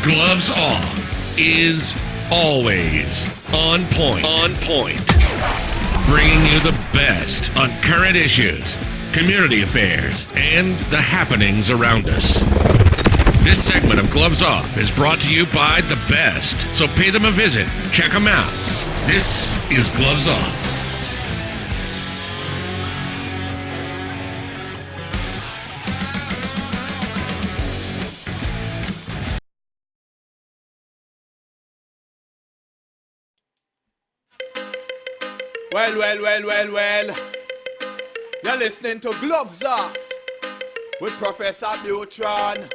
Gloves Off is always on point. On point. Bringing you the best on current issues, community affairs, and the happenings around us. This segment of Gloves Off is brought to you by The Best, so pay them a visit. Check them out. This is Gloves Off. Well. You're listening to Gloves Off with Professor Buitrón.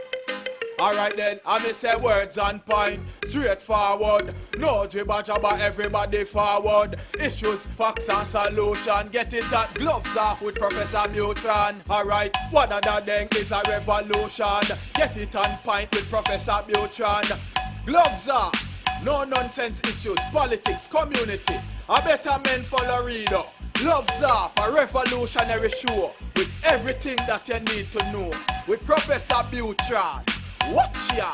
Alright then, I may say words on point, straightforward. No jibber jabber, everybody forward. Issues, facts and solution. Get it at Gloves Off with Professor Buitrón. Alright, one of the thing is a revolution. Get it on point with Professor Buitrón. Gloves Off, no nonsense issues, politics, community. A better men follow reader. Gloves Off, a revolutionary show with everything that you need to know. With Professor Buitrón. Watch ya!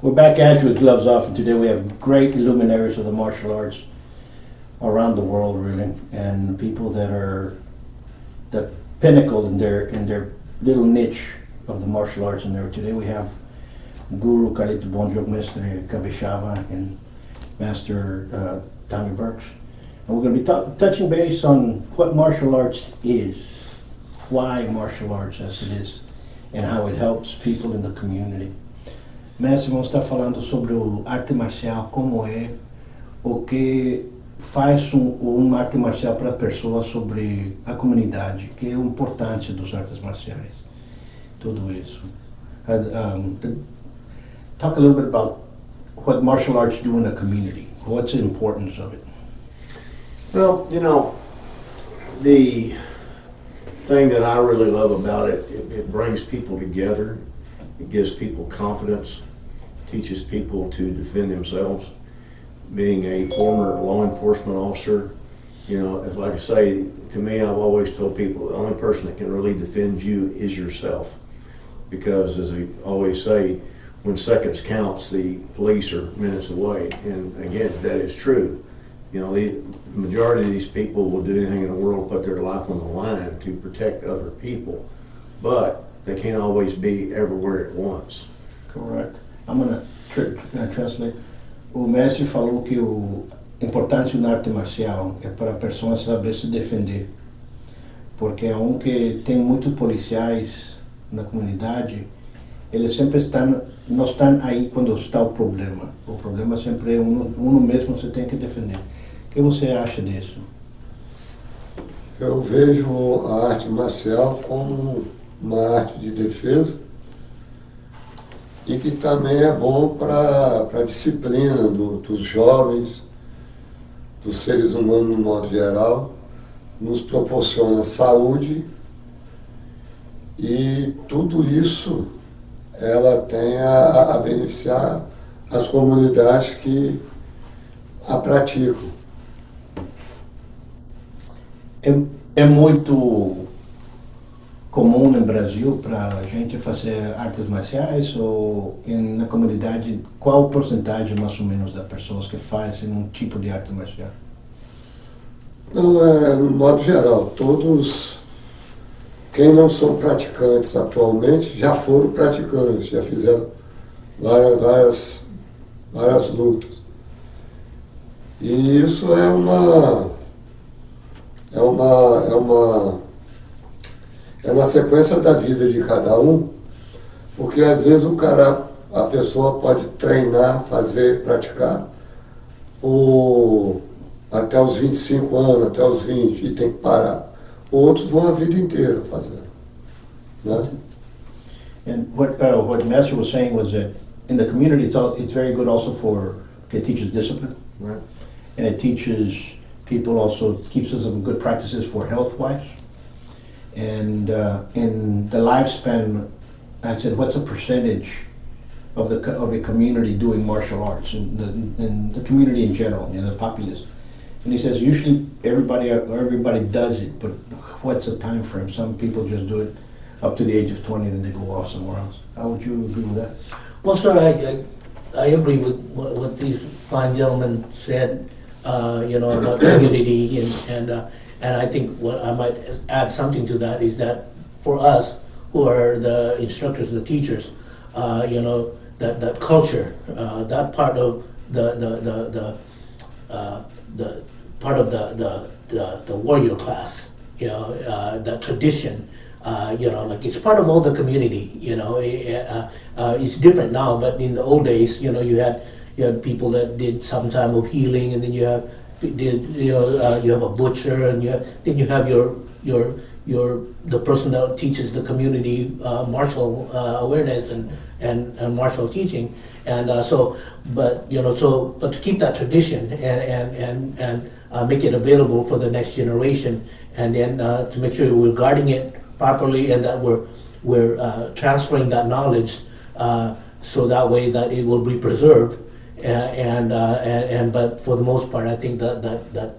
We're back at you with Gloves Off, and today we have great luminaries of the martial arts around the world, really, and people that are the pinnacle in their little niche of the martial arts. And there today we have Guru Carlito Bonjog, Mr. Kabishava, and Master Tommy Burks. And we're going to be touching base on what martial arts is, why martial arts as it is, and how it helps people in the community. Mestre, vamos estar falando sobre o arte marcial, como é, o que faz uma arte marcial para a pessoa, sobre a comunidade, que é a importância das artes marciais, tudo isso. Talk a little bit about what martial arts do in the community. What's the importance of it? Well, you know, the thing that I really love about it, it brings people together. It gives people confidence, teaches people to defend themselves. Being a former law enforcement officer, you know, like I say, to me, I've always told people the only person that can really defend you is yourself. Because as I always say, when seconds counts, the police are minutes away. And again, that is true. You know, the majority of these people will do anything in the world to put their life on the line to protect other people. But they can't always be everywhere at once. Correct. I'm going to translate. O mestre falou que o importante na arte marcial é para a pessoa saber se defender. Porque aunque tem muitos policiais na comunidade, eles sempre não estão aí quando está o problema. O problema sempre é uno mesmo, você tem que defender. O que você acha disso? Eu vejo a arte marcial como uma arte de defesa e que também é bom para a disciplina dos jovens, dos seres humanos no modo geral, nos proporciona saúde e tudo isso ela tem a beneficiar as comunidades que a praticam. É muito comum no Brasil para a gente fazer artes marciais, ou na comunidade, qual porcentagem mais ou menos das pessoas que fazem um tipo de arte marcial? Não, no modo geral, todos, quem não são praticantes atualmente, já foram praticantes, já fizeram várias lutas. E isso é na sequência da vida de cada um, porque às vezes a pessoa pode treinar, fazer, praticar até os 25 anos, até os 20, e tem que parar. Outros vão a vida inteira fazendo. Né? And what the master was saying was that in the community, it's very good also it teaches discipline, Right. and it teaches people also, keeps us in good practices for health-wise. And in the lifespan, I said, what's a percentage of a community doing martial arts in the community in general, the populace? And he says usually everybody does it, but what's the time frame? Some people just do it up to the age of 20, then they go off somewhere else. How would you agree with that? Well, sir, I agree with what these fine gentlemen said, about community, and I think what I might add something to that is that for us who are the instructors, the teachers, that culture, that part of the warrior class, that tradition. Like it's part of all the community. It's different now, but in the old days, you had people that did some time of healing, and then you have a butcher, and then you have the person that teaches the community martial awareness and martial teaching, and but to keep that tradition and make it available for the next generation, and then to make sure we're guarding it properly, and that we're transferring that knowledge so that way that it will be preserved, but for the most part, I think that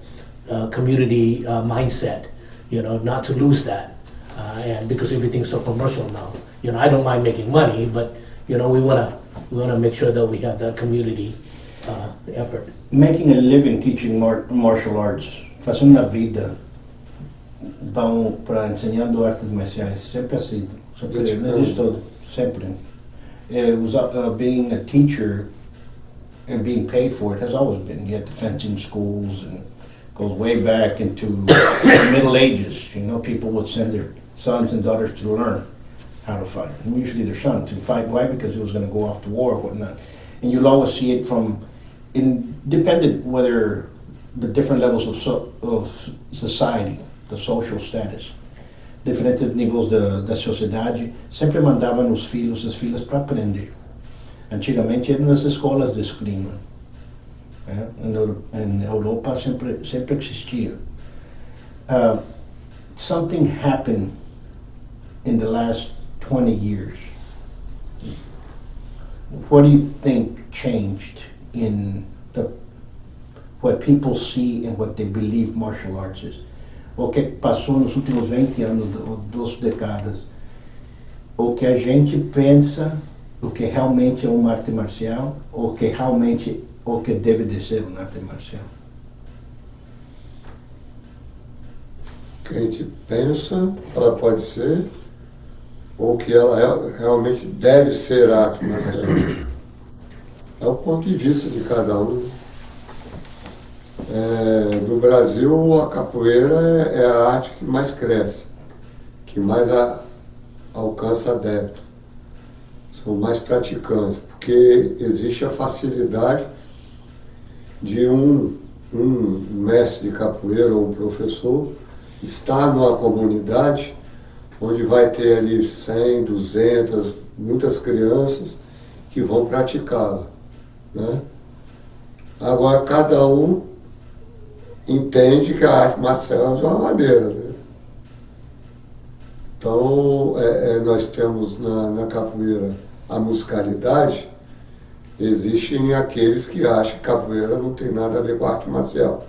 community mindset, not to lose that, and because everything's so commercial now, I don't mind making money, but we wanna make sure that we have that community effort. Making a living teaching martial arts, fazendo a vida, vão para ensinando artes marciais, sempre assim, sempre. Being a teacher and being paid for it has always been. You had the fencing schools, and goes way back into the Middle Ages. People would send their sons and daughters to learn how to fight. And usually their son to fight. Why? Because he was going to go off to war or whatnot. And you'll always see it independent whether the different levels of society, the social status, diferentes níveis da sociedade, sempre mandavam os filhos e as filhas para aprender. Antigamente eram nas escolas de esgrima. Na Europa sempre existia. Something happened in the last 20 years. What do you think changed in what people see and what they believe martial arts is? O que passou nos últimos 20 anos, 2 décadas? O que a gente pensa, o que realmente é uma arte marcial, o que realmente o que deve de ser uma arte marcial? O que a gente pensa, ela pode ser, ou que ela realmente deve ser arte marcial. É o ponto de vista de cada um. No Brasil, a capoeira é a arte que mais cresce, que mais alcança adeptos, são mais praticantes, porque existe a facilidade de um mestre de capoeira ou um professor estar numa comunidade onde vai ter ali 100, 200, muitas crianças que vão praticá-la, né? Agora, cada um entende que a arte marcial é de uma maneira, né? Então, nós temos na capoeira a musicalidade. Existem aqueles que acham que capoeira não tem nada a ver com a arte marcial,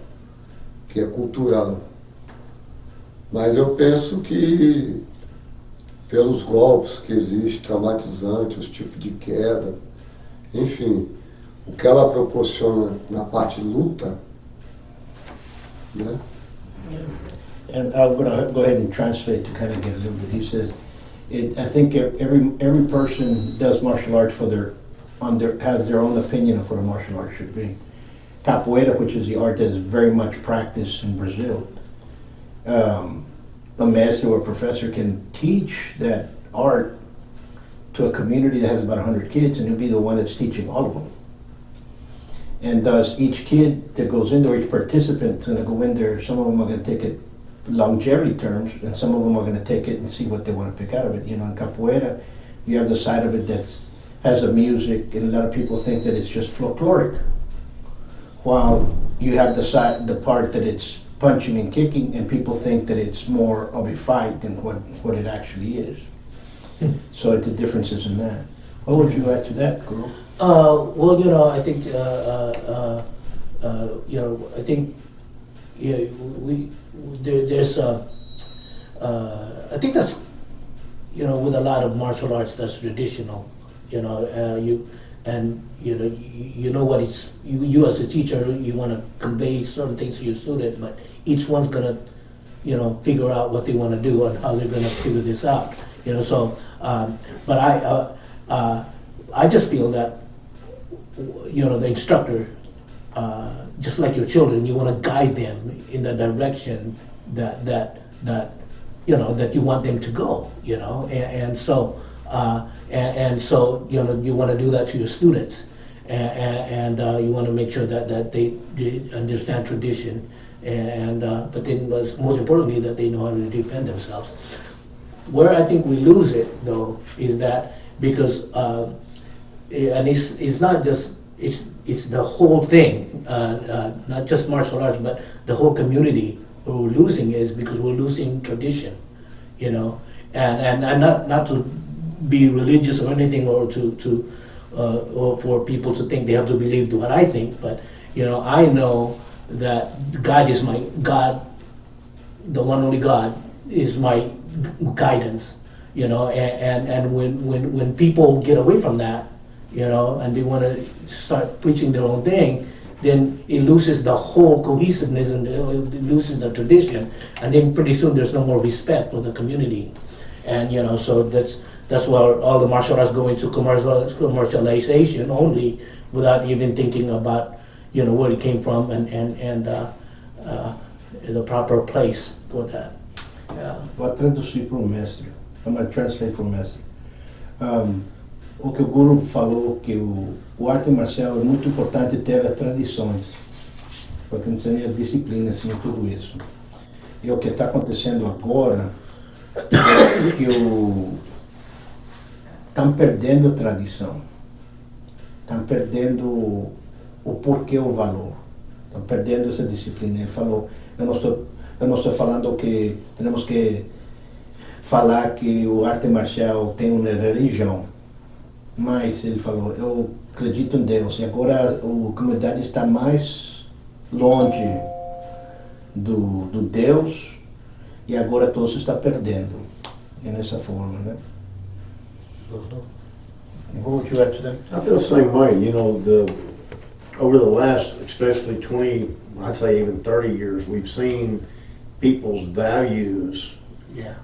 que é cultural. Mas eu penso que, pelos golpes que existem, traumatizantes, os tipos de queda, enfim, o que ela proporciona na parte luta, né, And I'm gonna go ahead and translate to kind of get a little bit. He says, I think every person does martial arts for has their own opinion of what a martial art should be. Capoeira, which is the art that is very much practiced in Brazil, a master or a professor can teach that art to a community that has about 100 kids, and he'll be the one that's teaching all of them. And thus, each kid that goes in there, each participant is going to go in there. Some of them are going to take it for longevity terms, and some of them are going to take it and see what they want to pick out of it. You know, in capoeira, you have the side of it that has the music, and a lot of people think that it's just folkloric. While you have the part that it's punching and kicking, and people think that it's more of a fight than what it actually is. So the difference is in that. What would you add to that, Guru? Well, you know, I think, you know, I think, yeah, there's, I think that's, you know, with a lot of martial arts, that's traditional. You know, you know what it's, you as a teacher, you want to convey certain things to your student, but each one's gonna, you know, figure out what they want to do and how they're gonna figure this out. You know, so, but I just feel that, you know, the instructor, just like your children, you want to guide them in the direction that you know that you want them to go. You know, and so you know you want to do that to your students, and you want to make sure that they understand tradition, and but then most importantly that they know how to defend themselves. Where I think we lose it though is that because and it's not just it's the whole thing, not just martial arts, but the whole community. Where we're losing is because we're losing tradition, you know, and not to be religious or anything, or or for people to think they have to believe what I think, but you know, I know that God is my God, the one only God is my guidance, you know, and when people get away from that, you know, and they want to start preaching their own thing, then it loses the whole cohesiveness and it loses the tradition, and then pretty soon there's no more respect for the community, and you know, so that's why all the martial arts go into commercialization only, without even thinking about, you know, where it came from and the proper place for that. Yeah. Vou traduzir para o mestre. I'm going to translate for o mestre. O que o Guru falou, que o arte marcial é muito importante ter as tradições, porque não seria disciplina assim, tudo isso. E o que está acontecendo agora é que estão perdendo a tradição, estão perdendo o porquê, o valor, estão perdendo essa disciplina. Ele falou, eu não estou falando que temos que falar que o arte marcial tem uma religião, mas ele falou, eu acredito em Deus, e agora a comunidade está mais longe do Deus, e agora todo se está perdendo, é nessa forma, né? What would you add to that? I feel the same way. You know, over the last, especially 20, I'd say even 30 years, we've seen people's values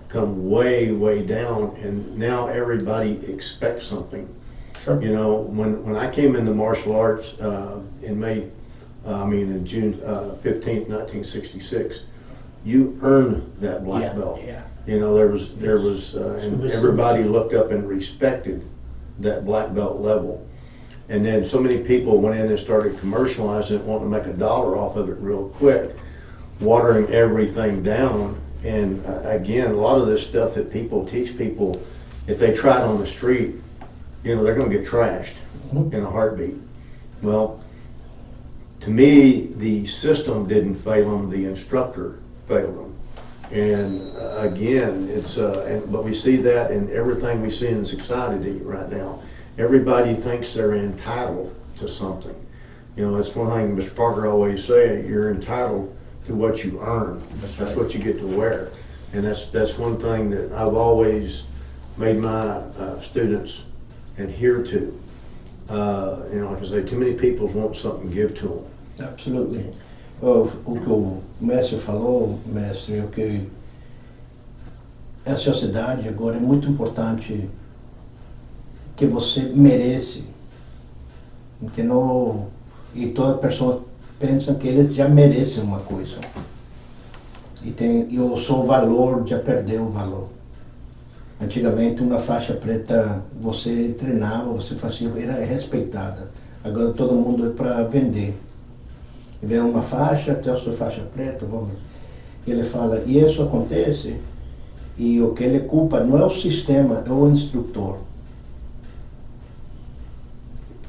come way, way down, and now everybody expects something. Sure. You know, when I came into martial arts in June 15th, 1966, you earned that black belt. Yeah. You know, there was and everybody looked up and respected that black belt level. And then so many people went in and started commercializing it, wanting to make $1 off of it real quick, watering everything down. And again, a lot of this stuff that people teach people, if they try it on the street, you know, they're going to get trashed in a heartbeat. Well, to me, the system didn't fail them, the instructor failed them. And again, but we see that in everything we see in society right now. Everybody thinks they're entitled to something. You know, that's one thing Mr. Parker always said, you're entitled to what you earn. That's what you get to wear. And that's one thing that I've always made my students adhere to. You know, like I say, too many people want something give to them. Absolutely. O que o mestre falou, mestre, o que a sociedade agora é muito importante que você merece, que não, e toda pessoa pensa que eles já merecem uma coisa e o seu valor já perdeu o valor. Antigamente uma faixa preta você treinava, você fazia, era respeitada. Agora todo mundo é para vender. Vem uma faixa, tem a sua faixa preta, vamos. Ele fala, e isso acontece, e o que ele culpa não é o sistema, é o instrutor.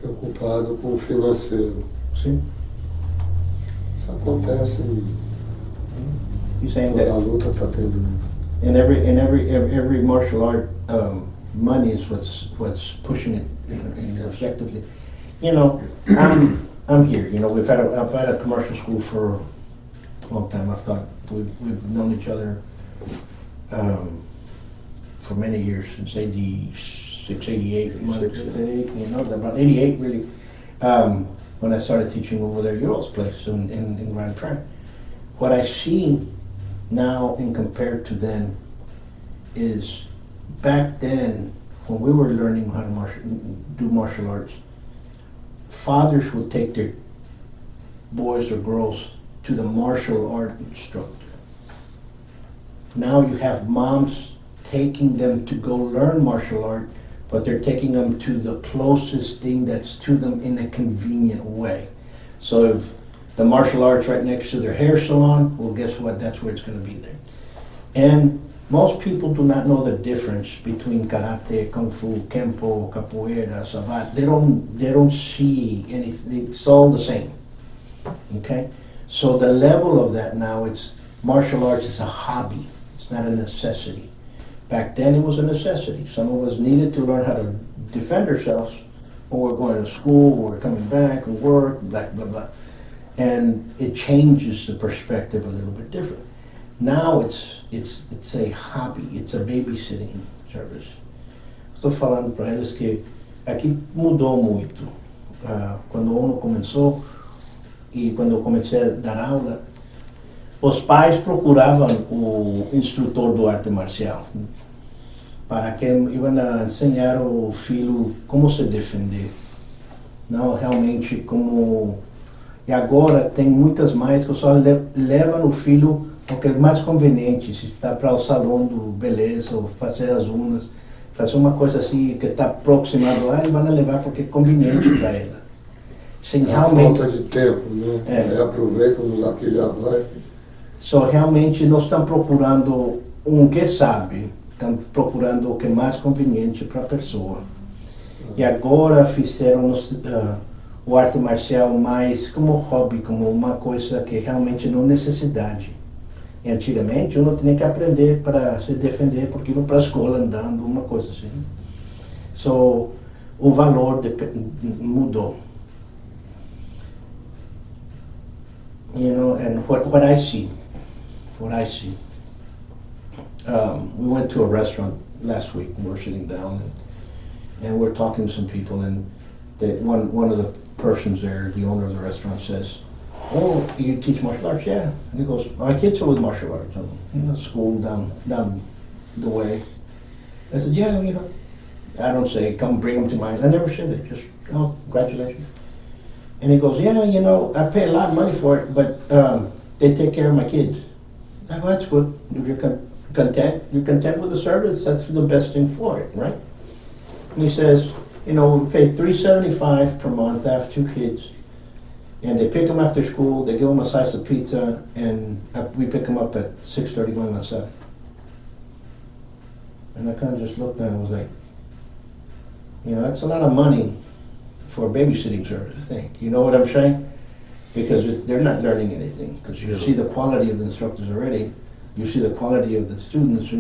Preocupado com o financeiro. Sim. Isso acontece em He's saying toda a that luta está tendo. in every martial art, money is what's pushing it effectively. You know, I'm here. You know, I've had a commercial school for a long time. I've thought we've known each other for many years, since 86, 88, 88, you know, about 88 really, when I started teaching over there at Euro's place in Grand Prix. What I see now and compared to then is back then when we were learning how to do martial arts, fathers would take their boys or girls to the martial art instructor. Now you have moms taking them to go learn martial art, but they're taking them to the closest thing that's to them in a convenient way. So if the martial arts right next to their hair salon, well, guess what? That's where it's going to be there. And most people do not know the difference between karate, kung fu, kempo, capoeira, savate. They don't see anything. It's all the same. Okay? So the level of that now, it's martial arts is a hobby. It's not a necessity. Back then it was a necessity. Some of us needed to learn how to defend ourselves when we're going to school, or we're coming back and work, blah, blah, blah. And it changes the perspective a little bit different. Now it's a hobby, it's a babysitting service. Estou falando para eles que aqui mudou muito. Quando o ONU começou e quando eu comecei a dar aula, os pais procuravam o instrutor do arte marcial para que iam ensinar o filho como se defender, não realmente como. E agora tem muitas mães que só levam o filho porque é mais conveniente, se está para o salão do beleza ou fazer as unhas, fazer uma coisa assim que está aproximado lá, eles vão levar porque é conveniente para ela. Sem realmente Falta de tempo, né? Aí aproveitam já que já vai. Só realmente não estão procurando um que sabe, estão procurando o que é mais conveniente para a pessoa. E agora fizeram o arte marcial mais como hobby, como uma coisa que realmente não é necessidade. E antigamente eu não tinha que aprender para se defender porque ia para a escola andando, uma coisa assim. So, o valor mudou. You know, and what I see, we went to a restaurant last week and we were sitting down and we're talking to some people, and one of the persons there, the owner of the restaurant, says, "Oh, you teach martial arts?" "Yeah." And he goes, "My kids are with martial arts, school down the way." I said, "Yeah, you know." I don't say, "Come bring them to mine." I never said it. Just, "Oh, congratulations." And he goes, "Yeah, you know, I pay a lot of money for it, but they take care of my kids." I go, "That's good. If you're content with the service, that's the best thing for it, right?" And he says, "You know, we pay $375 per month. I have 2 kids. And they pick them after school, they give them a slice of pizza, and we pick them up at 6:30 going on 7. And I kind of just looked and I was like, you know, that's a lot of money for a babysitting service, I think. You know what I'm saying? Because they're not learning anything. Because you see the quality of the instructors already. You see the quality of the students.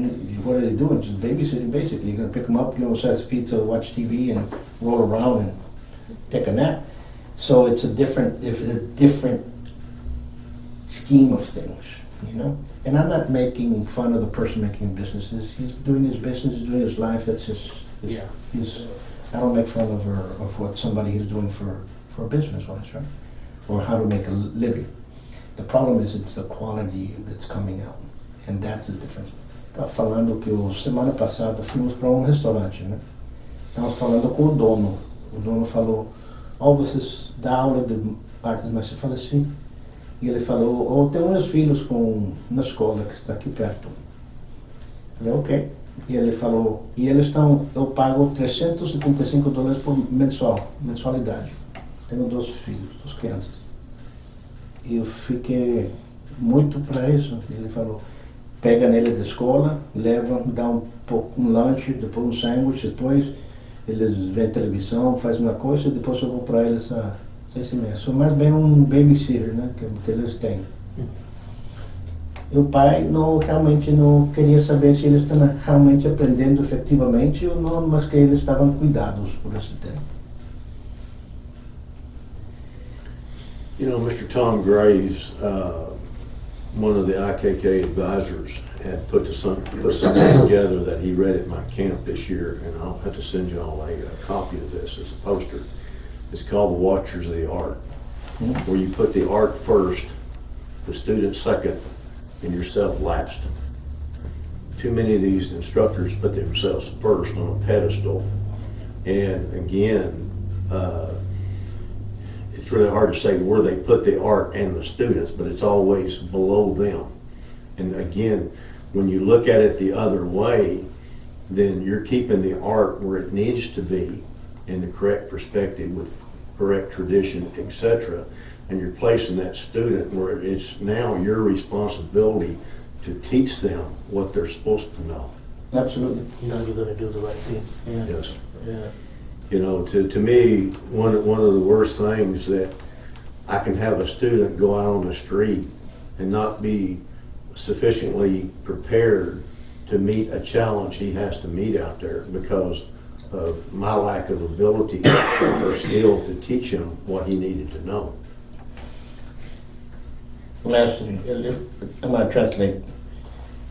What are they doing? Just babysitting, basically. You're going to pick them up, give them a slice of pizza, watch TV, and roll around and take a nap. So it's a different scheme of things, you know. And I'm not making fun of the person making businesses. He's doing his business, he's doing his life. That's his I don't make fun of what somebody is doing for business wise, right? Or how to make a living. The problem is it's the quality that's coming out, and that's the difference. Tá falando que semana passada fomos para um restaurante, né? Estávamos falando com o dono. O dono falou, vocês dão aula de artes marciais? Eu falei, sim. E ele falou, tenho meus filhos na escola que está aqui perto. Eu falei, ok. E ele falou, eu pago $375 por mensalidade. Tenho 2 filhos, 2 crianças. E eu fiquei muito para isso. Ele falou, pega nele da escola, leva, dá um lanche, depois um sándwich, depois eles veem televisão, faz uma coisa e depois eu vou para eles a 6:30. Sou mais bem um babysitter, né, que eles têm. E o pai realmente não queria saber se eles estão realmente aprendendo efetivamente ou não, mas que eles estavam cuidados por esse tempo. You know, Mr. Tom Graves, one of the IKK advisors, had put something together that he read at my camp this year, and I'll have to send you all a copy of this as a poster. It's called The Watchers of the Art, where you put the art first, the student second, and yourself last. Too many of these instructors put themselves first on a pedestal, and again, it's really hard to say where they put the art and the students, but it's always below them. And again, when you look at it the other way, then you're keeping the art where it needs to be in the correct perspective with correct tradition, etc. And you're placing that student where it's now your responsibility to teach them what they're supposed to know. Absolutely. Now you're going to do the right thing. Yeah. Yes. Yeah. You know, to me, one of the worst things that I can have a student go out on the street and not be sufficiently prepared to meet a challenge he has to meet out there because of my lack of ability or skill to teach him what he needed to know. Lastly, I'm going to translate.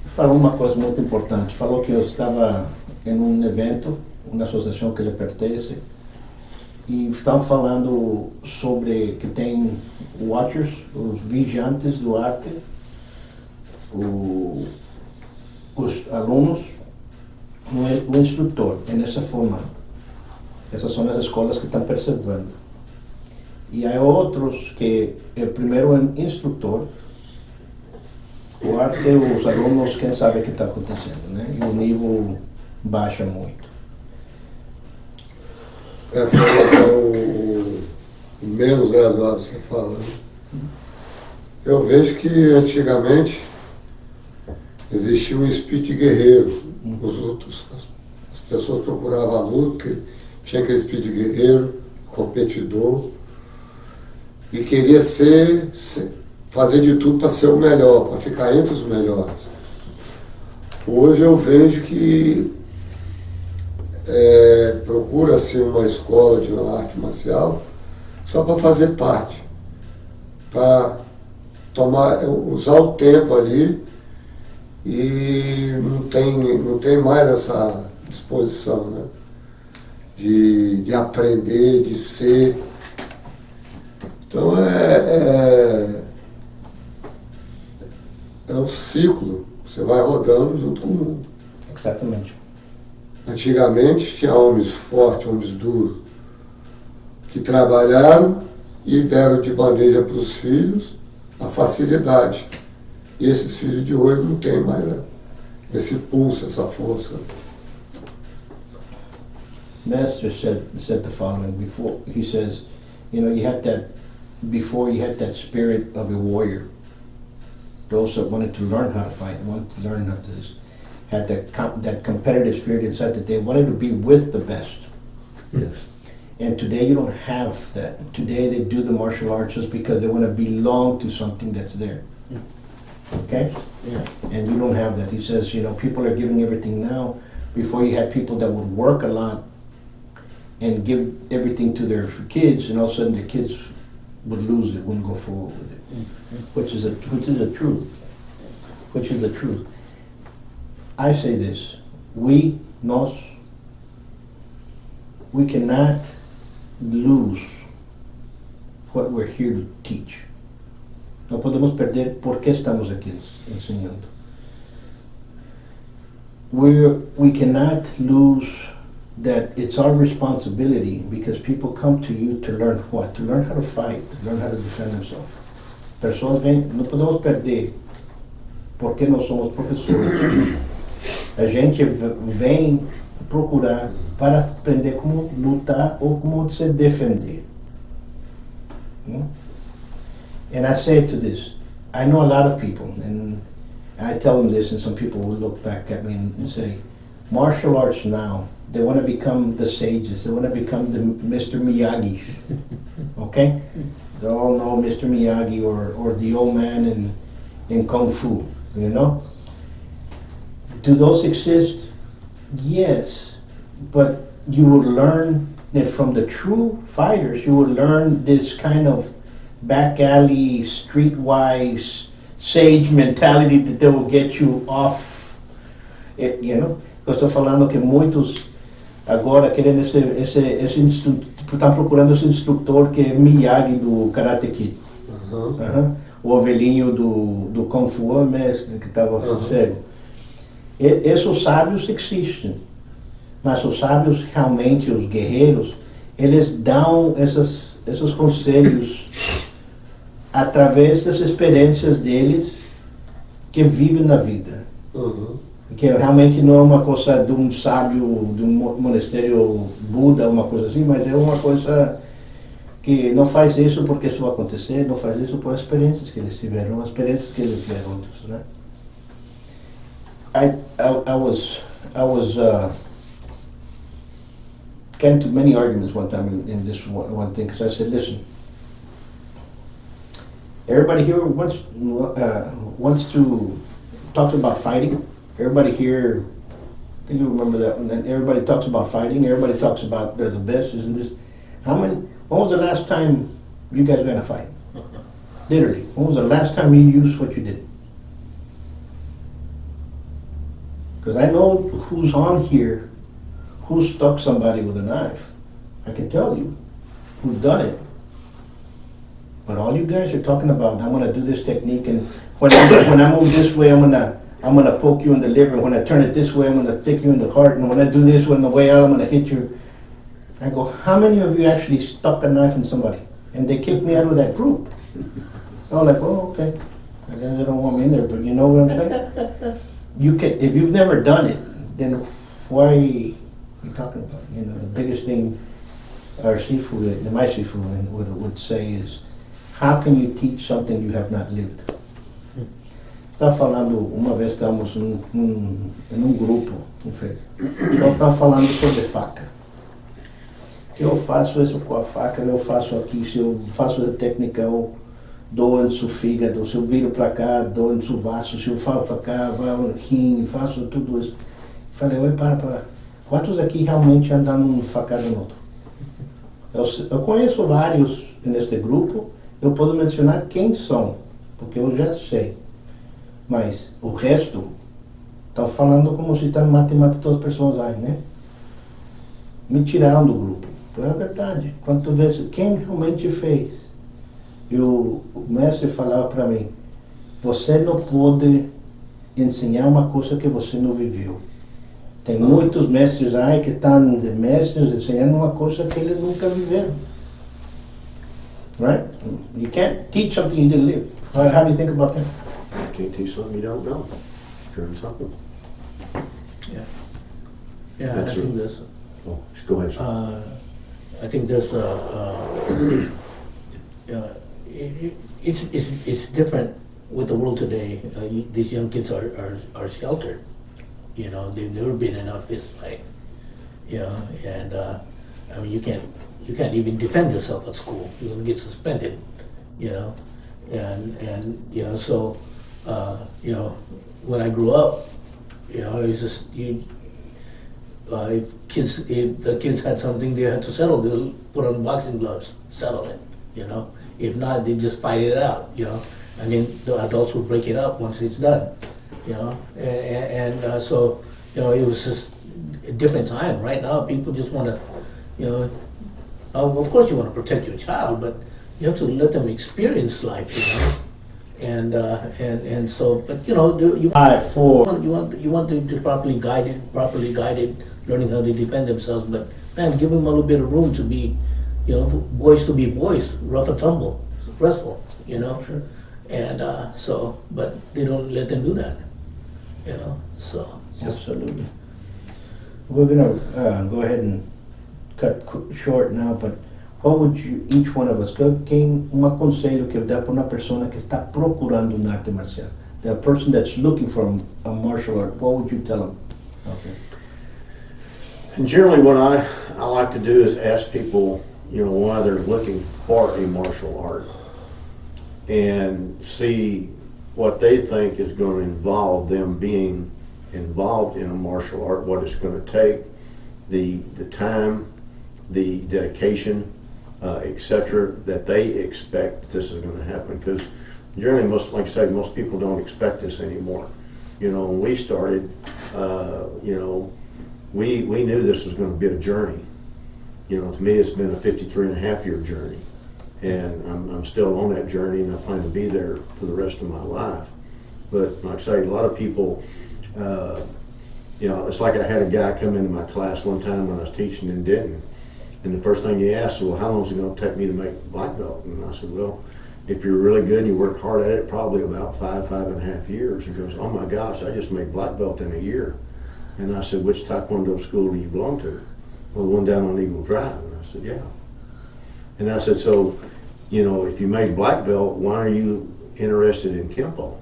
Falou uma coisa muito importante. Falou que eu estava em evento, uma associação que ele pertence, e estão falando sobre que tem watchers, os vigiantes do arte, os alunos, o instrutor, é nessa forma. Essas são as escolas que estão percebendo. E há outros que o primeiro é instrutor, o arte, os alunos, quem sabe o que está acontecendo, né? E o nível baixa muito. O menos graduado você fala, né? Eu vejo que antigamente existia um espírito de guerreiro. As pessoas procuravam a luta, tinha aquele espírito de guerreiro, competidor, e queria fazer de tudo para ser o melhor, para ficar entre os melhores. Hoje eu vejo que procura-se uma escola de uma arte marcial só para fazer parte, para usar o tempo ali, e não tem mais essa disposição, né? De aprender, de ser. Então é um ciclo, você vai rodando junto com o mundo. Exatamente. Antigamente tinha homens fortes, homens duros, que trabalharam e deram de bandeja para os filhos a facilidade. E esses filhos de hoje não têm mais esse pulso, essa força. Master said the following before. He says, you had that spirit of a warrior. Those that wanted to learn how to fight, wanted to learn how to do this, had that competitive spirit inside that they wanted to be with the best. Yes. And today you don't have that. Today they do the martial arts just because they want to belong to something that's there. Okay? Yeah. And you don't have that. He says, people are giving everything now. Before you had people that would work a lot and give everything to their kids, and all of a sudden the kids would lose it, wouldn't go forward with it. Which is the truth. Which is the truth. I say this, we cannot lose what we're here to teach. No podemos perder por qué estamos aquí enseñando. We cannot lose that it's our responsibility, because people come to you to learn what? To learn how to fight, to learn how to defend themselves. Pessoas vêm, não podemos perder porque nós somos professores. A gente vem procurar para aprender como lutar ou como se defender. And I say to this, I know a lot of people, and I tell them this, and some people will look back at me and say, martial arts now, they want to become the sages, they want to become the Mr. Miyagis, okay? They all know Mr. Miyagi or the old man in Kung Fu, you know? Do those exist? Yes, but you will learn it from the true fighters. You will learn this kind of back alley, streetwise, sage mentality that they will get you off, you know? Eu estou falando que muitos agora querendo esse estão procurando esse instrutor que é Miyagi do Karate Kid. O ovelhinho do Kung Fu, o mestre que estava cego. Esses sábios existem, mas os sábios realmente, os guerreiros, eles dão esses conselhos através das experiências deles que vivem na vida. Que realmente não é uma coisa de um sábio, de um monastério Buda, uma coisa assim, mas é uma coisa que não faz isso porque isso vai acontecer, não faz isso por experiências que eles tiveram, as experiências que eles tiveram outros, né? I was getting into many arguments one time in this one thing, because I said, listen, everybody here wants to talk about fighting. Everybody here, I think you remember that one. And everybody talks about fighting. Everybody talks about they're the best, isn't this? When was the last time you guys were in a fight? Literally, when was the last time you used what you did? Because I know who's on here, who stuck somebody with a knife. I can tell you who's done it. But all you guys are talking about, I'm gonna do this technique, and when I move this way, I'm gonna poke you in the liver. When I turn it this way, I'm gonna stick you in the heart. And when I do this on the way out, I'm gonna hit you. I go, how many of you actually stuck a knife in somebody? And they kicked me out of that group. I was like, oh, okay. I guess they don't want me in there, but you know what I'm saying? You can, if you've never done it, then why are you talking about it? You know, the biggest thing our seafood, my seafood would say is, how can you teach something you have not lived? Estava falando, uma vez estávamos em um grupo, nós estávamos falando sobre faca. Eu faço isso com a faca, eu faço aqui, se eu faço a técnica, eu dou em seu fígado, se eu viro para cá, dou em seu vaso, se eu falo para cá, vai no rim, faço tudo isso. Falei, oi, para. Quantos aqui realmente andam num facada no outro? Eu conheço vários neste grupo, eu posso mencionar quem são, porque eu já sei. Mas o resto, estão falando como se está matando todas as pessoas aí, né? Me tiraram do grupo. É a verdade. Quantas vezes, quem realmente fez? E o mestre falava para mim, você não pode ensinar uma coisa que você não viveu. Tem muitos mestres aí que estão mestres ensinando uma coisa que eles nunca viveram. Right? You can't teach something you didn't live. How do you think about that? You can't teach something you don't know. Learn something. Yeah, That's I think it. there's. Oh, just go ahead. Sir. I think there's it's different with the world today. These young kids are sheltered. You know, they've never been in a fist fight. You know, and I mean, you can't even defend yourself at school. You're gonna get suspended. You know, and you know, so you know, when I grew up, you know, it was just if the kids had something they had to settle, they'll put on boxing gloves, settle it, you know. If not, they just fight it out, you know. And then the adults will break it up once it's done, you know. And so, you know, it was just a different time. Right now, people just want to, you know, of course you want to protect your child, but you have to let them experience life, you know. and so, but you know, you want them to properly guided, learning how to defend themselves. But man, give them a little bit of room to be, you know, boys to be boys, rough and tumble, wrestle, you know. Sure. And so, but they don't let them do that, you know. So it's just Absolutely. We're gonna go ahead and cut short now, but what would you, each one of us, um aconselho que dá para uma pessoa que está procurando uma arte marcial? The person that's looking for a martial art, what would you tell them? Okay. And generally what I like to do is ask people, you know, why they're looking for a martial art and see what they think is going to involve them being involved in a martial art, what it's going to take, the time, the dedication, etc., that they expect this is going to happen. Because generally, like I said, most people don't expect this anymore. You know, when we started, you know, we knew this was going to be a journey. You know, to me, it's been a 53-and-a-half-year journey. And I'm still on that journey, and I plan to be there for the rest of my life. But like I say, a lot of people, you know, it's like I had a guy come into my class one time when I was teaching in Denton, and the first thing he asked, well, how long is it going to take me to make black belt? And I said, well, if you're really good and you work hard at it, probably about 5.5 years. He goes, oh my gosh, I just made black belt in a year. And I said, which Taekwondo school do you belong to? Well, the one down on Eagle Drive. And I said, yeah. And I said, so, you know, if you made black belt, why are you interested in Kempo?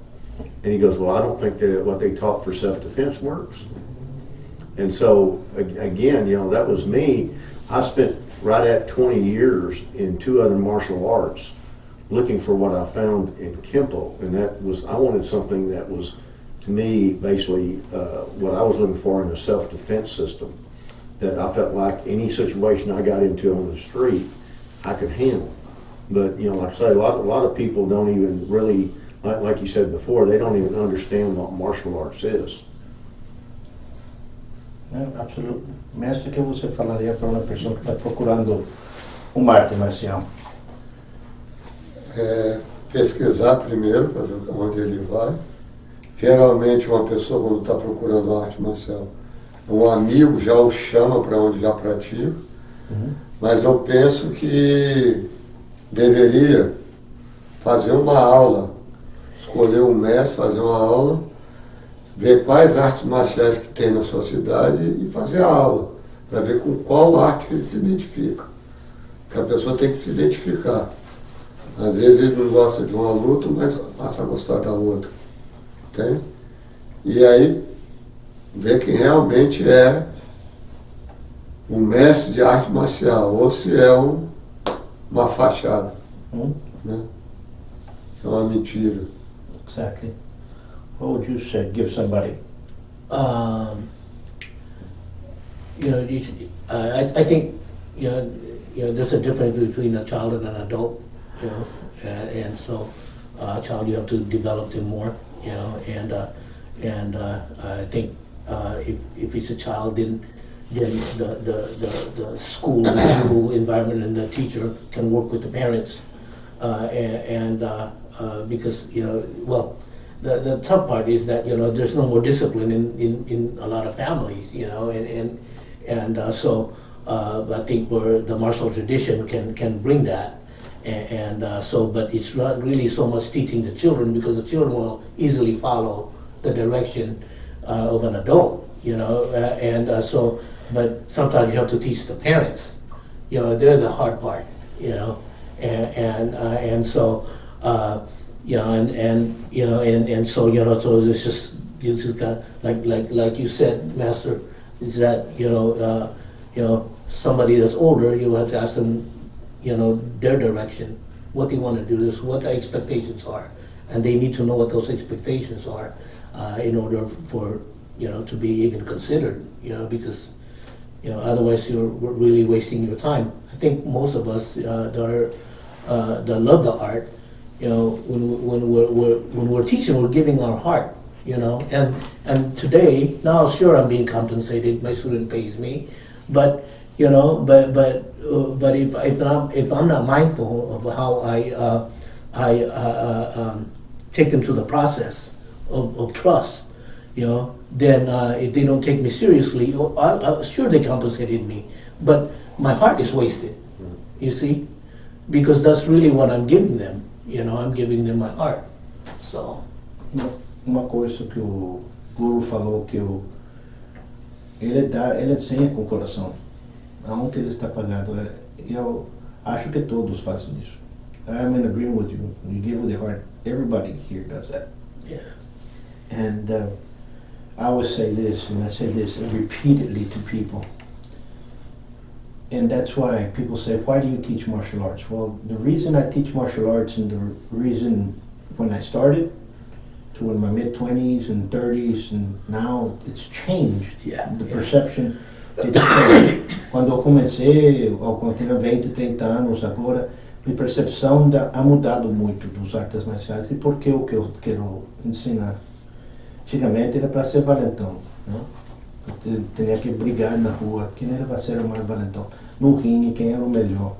And he goes, well, I don't think that what they taught for self-defense works. And so, again, you know, that was me. I spent right at 20 years in 2 other martial arts looking for what I found in Kempo. And that was, I wanted something that was, to me, basically what I was looking for in a self-defense system, that I felt like any situation I got into on the street, I could handle. But, you know, like I say, a lot of people don't even really, like you said before, they don't even understand what martial arts is. Absolutely. Mestre, o que você falaria para uma pessoa que está procurando uma arte marcial? Pesquisar primeiro para ver onde ele vai. Geralmente uma pessoa quando está procurando arte marcial, um amigo já o chama para onde já pratica, mas eu penso que deveria fazer uma aula, escolher um mestre, fazer uma aula, ver quais artes marciais que tem na sua cidade e fazer a aula, para ver com qual arte que ele se identifica. Porque a pessoa tem que se identificar. Às vezes ele não gosta de uma luta, mas passa a gostar da outra. Entende? E aí, ver quem realmente é um mestre de arte marcial, ou se é uma fachada. Né? Isso é uma mentira. Exactly. What would you say? Give somebody. You know, I think you know there's a difference between a child and an adult, you know, and so a child you have to develop them more, you know, and I think if it's a child, then the school environment and the teacher can work with the parents, because you know, well. The tough part is that, you know, there's no more discipline in a lot of families, you know, and so I think where the martial tradition can bring that, so but it's not really so much teaching the children, because the children will easily follow the direction of an adult, you know, so but sometimes you have to teach the parents, you know, they're the hard part, you know, and so. You know, and you know, and so, you know, so it's just kind of like you said, Master, is that you know somebody that's older, you have to ask them, you know, their direction, what they want to do, this, what the expectations are, and they need to know what those expectations are in order for, you know, to be even considered, you know, because, you know, otherwise you're really wasting your time. I think most of us that love the art, you know, when we're teaching, we're giving our heart, you know, and today, now sure I'm being compensated, my student pays me, but, you know, but if I'm not mindful of how I take them to the process of trust, then if they don't take me seriously, sure they compensated me, but my heart is wasted, you see? Because that's really what I'm giving them, I'm giving them my heart, so. Uma coisa que o Guru falou que ele ensina com o coração, aonde ele está pagado. Eu acho que todos fazem isso. I'm in agreement with you. You give with your heart. Everybody here does that. Yeah. And I always say this, and I say this repeatedly to people. And that's why people say, why do you teach martial arts? Well, the reason I teach martial arts and the reason when I started to in my mid-20s and 30s and now it's changed. Yeah. The perception, it's changed. Quando eu comecei, quando tinha 20, 30 anos, agora, minha percepção ha mudado muito dos artes marciais e porque o que eu quero ensinar. Antigamente era para ser valentão, né? Eu tinha que brigar na rua, quem era para ser o mais valentão. No ringue, quem era o melhor.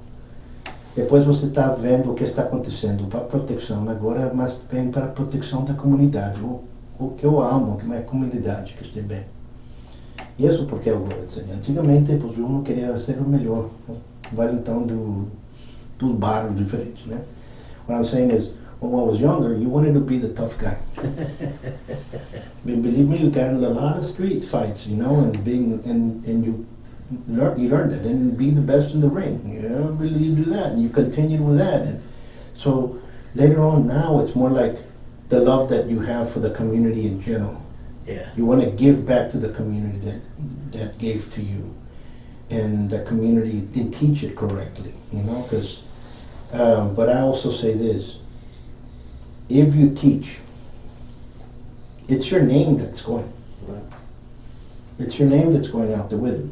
Depois você está vendo o que está acontecendo para proteção, agora é mais bem para a proteção da comunidade, o que eu amo, que é a comunidade que esteja bem. Isso porque eu vou ensinar. Antigamente, pois, eu não queria ser o melhor, valentão dos bairros diferentes, né? What I'm saying is, when I was younger, you wanted to be the tough guy. Believe me, you got in a lot of street fights, and you learn that, and be the best in the ring. Really you do that, and you continue with that. And so later on, now it's more like the love that you have for the community in general. Yeah. You want to give back to the community that gave to you, and the community didn't teach it correctly. Because. But I also say this: if you teach, it's your name that's going. Right. It's your name that's going out there with him.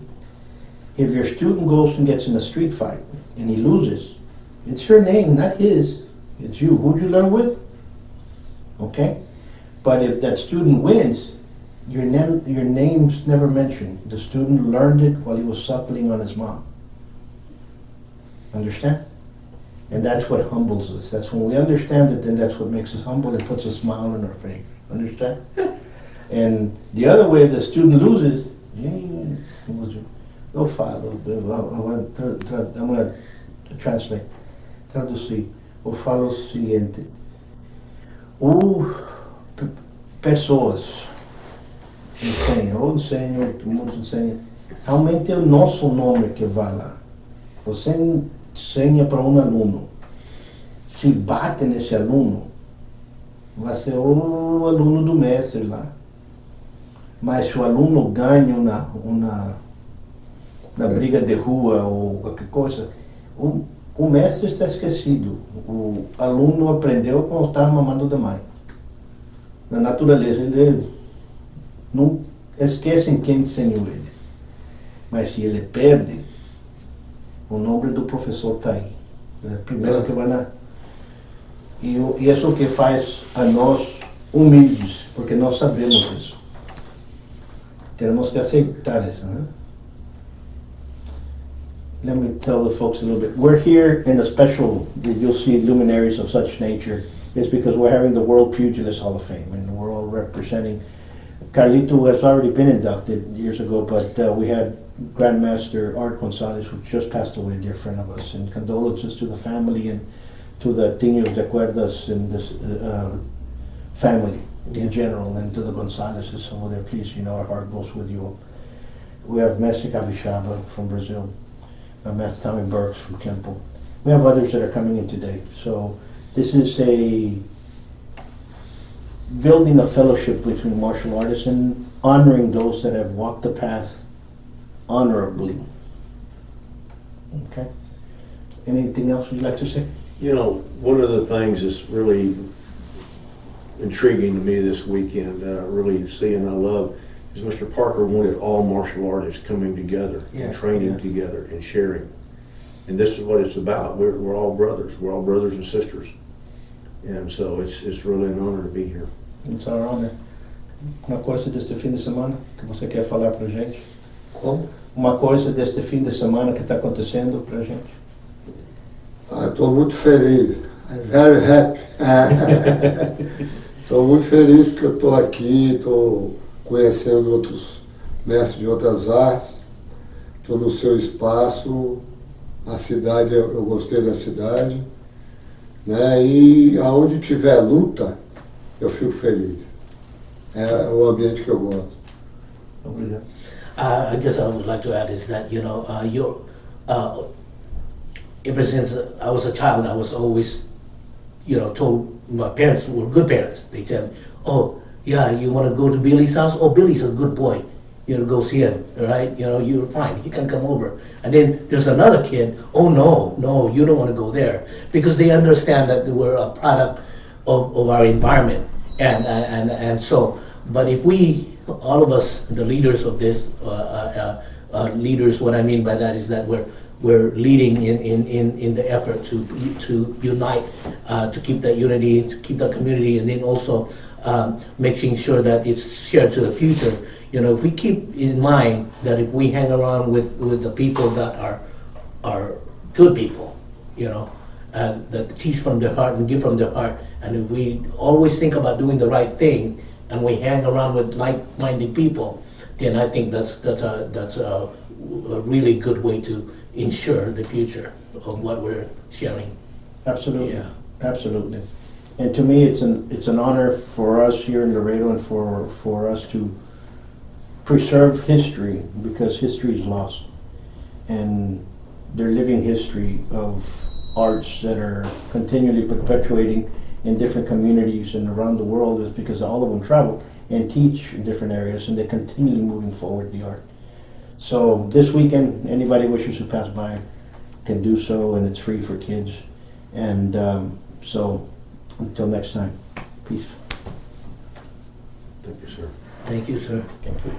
If your student goes and gets in a street fight and he loses, it's your name, not his. It's you. Who'd you learn with? Okay? But if that student wins, your name's never mentioned. The student learned it while he was suckling on his mom. Understand? And that's what humbles us. That's when we understand it, then that's what makes us humble and puts a smile on our face. Understand? And the other way, if the student loses, eu falo, I'm going to translate, traduzir. Eu falo o seguinte: pessoas ensinam, muitos ensinam, aumente o nosso nome que vai lá. Você ensina para um aluno, se bate nesse aluno, vai ser o aluno do mestre lá. Mas se o aluno ganha na briga de rua ou qualquer coisa, o mestre está esquecido. O aluno aprendeu quando estava mamando da mãe. Na natureza, ele não esquece quem ensinou ele. Mas se ele perde, o nome do professor está aí. É primeiro que vai na... E isso é o que faz a nós humildes, porque nós sabemos isso. Temos que aceitar isso, né? Let me tell the folks a little bit. We're here in a special, you'll see luminaries of such nature. It's because we're having the World Pugilist Hall of Fame, and we're all representing. Carlito has already been inducted years ago, but we had Grandmaster Art Gonzalez, who just passed away, a dear friend of us, and condolences to the family and to the Tiños de Cuerdas and this family in general, and to the Gonzalez's over there. Please, our heart goes with you. We have Messi Capixaba from Brazil. Master Tommy Burks from Kempo. We have others that are coming in today. So this is a building a fellowship between martial artists and honoring those that have walked the path honorably. Okay. Anything else you'd like to say? One of the things that's really intriguing to me this weekend, really seeing I love, is Mr. Parker wanted all martial artists coming together and training together and sharing. And this is what it's about. We're all brothers. We're all brothers and sisters. And so it's really an honor to be here. It's our honor. Uma coisa deste fim de semana que você quer falar pra gente? Como? Uma coisa deste fim de semana que está acontecendo pra gente? Estou muito feliz. I'm very happy. Estou muito feliz porque eu estou aqui, estou conhecendo outros mestres de outras artes, estou no seu espaço, a cidade, eu gostei da cidade, né? E aonde tiver luta, eu fico feliz. É o ambiente que eu gosto. Obrigado. I guess I would like to add is that ever since I was a child, I was always told my parents were good parents. They said, "Oh, yeah, you want to go to Billy's house? Oh, Billy's a good boy. Go see him, right? You're fine. He can come over." And then there's another kid. Oh no, no, you don't want to go there because they understand that we're a product of our environment, and so. But if we, all of us, the leaders of this, leaders, what I mean by that is that we're leading in the effort to unite, to keep that unity, to keep that community, and then also making sure that it's shared to the future. If we keep in mind that if we hang around with the people that are good people, that teach from their heart and give from their heart, and if we always think about doing the right thing, and we hang around with like-minded people, then I think that's a really good way to ensure the future of what we're sharing. Absolutely. Yeah. Absolutely. And to me, it's an honor for us here in Laredo and for us to preserve history, because history is lost, and they're living history of arts that are continually perpetuating in different communities and around the world, is because all of them travel and teach in different areas, and they're continually moving forward the art. So this weekend, anybody wishes to pass by can do so, and it's free for kids. And so until next time, peace. Thank you, sir. Thank you, sir. Thank you.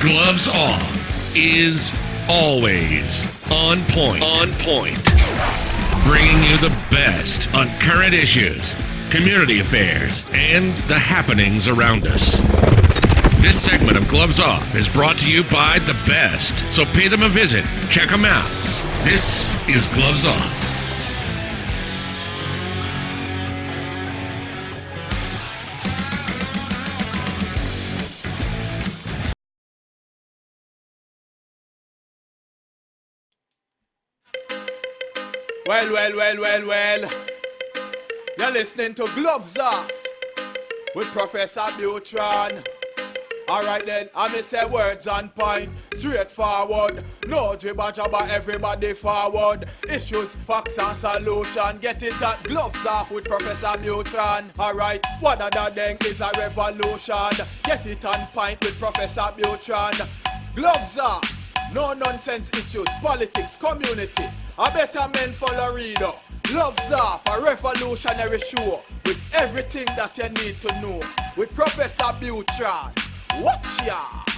Gloves Off is always on point. On point. Bringing you the best on current issues, community affairs, and the happenings around us. This segment of Gloves Off is brought to you by the best, so pay them a visit. Check them out. This is Gloves Off. Well. You're listening to Gloves Off with Professor Buitrón. Alright then, I say words on point, straightforward. No jibber jabber, everybody forward. Issues, facts and solution. Get it at Gloves Off with Professor Buitrón. Alright, one of the thing is a revolution. Get it on point with Professor Buitrón. Gloves Off. No nonsense issues, politics, community. A better men follow reader. Gloves Off, a revolutionary show with everything that you need to know. With Professor Buitrón. Watch ya!